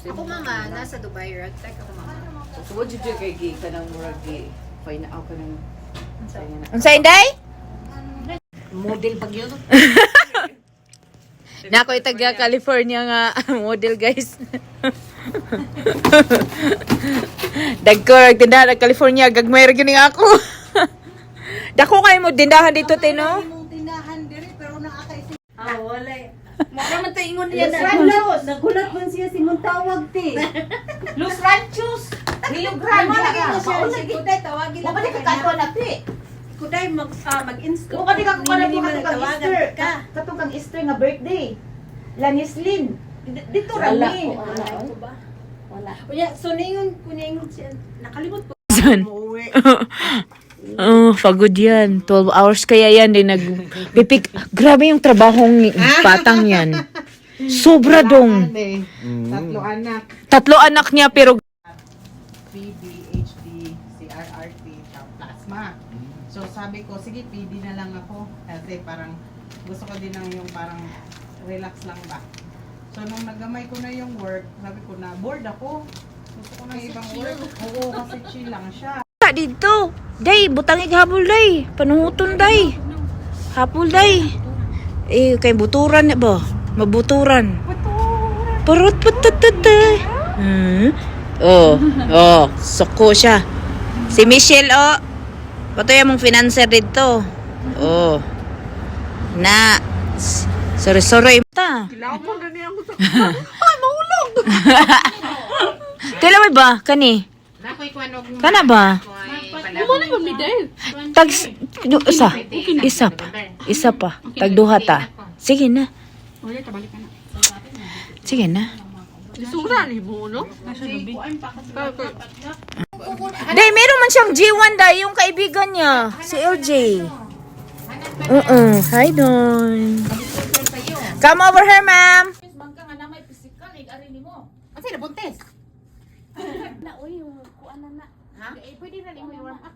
Ako mama, nasa Dubai, right? Teka ako mama. So, what did you kay gi ka ng murag gi? Fine na ako ng... Unsa inday? Model pag yun. Nako taga California nga model guys. Dagko rag tindahan ng California gagmay ra gyud nga ako. Dako kay mo tindahan dito tino. Tindahan diri pero naakay si... Wala. Mukha man tayo ingon niya na. Nagulat man siya si Muntawag ti. Los Ranchos! Rio Grande! Kuday, tawagin lang. Mukha ka kato na pi. Kuday, mag-insta. Mukha di ka kung ano po Tawagan Easter. ka. Katong kang Easter nga birthday. Lanislin. Dito rami. Wala. Kuya, so kuningon siya. Nakalimot po. San? Oh, pagod yan. 12 hours kaya yan. Din nagpipik. Grabe yung trabahong patang yan. Sobra dong. Tatlo anak. 3 anak niya pero PD, HD, CRRT, plasma. So sabi ko, sige PD na lang ako kasi parang gusto ko din ng yung parang relax lang ba. So nung nagamay ko na yung work, sabi ko na bored ako. Gusto ko na ibang work. Oo, kasi chill lang siya. dito. Day, butang ighapol day. Panuhuton day. Hapol day. Kay buturan na ba? Mabuturan. Parot patutute. Soko siya. Si Michelle, Patoy mong financer dito. Na. Sorry. Ta. Kilapon na niya ako sa... Kailan mo ba? Kani? Kana ba? Tag isa pa. Tagduha ta. Sige na. Sige na. Sura ni mo, no? Day, meron man siyang G1 day, yung kaibigan niya, si LJ. Hi, Don. Come over here, ma'am. Kasi nabuntis. Na, uy, yung kuan na. Ha? Pwede na rin mo i-warm up.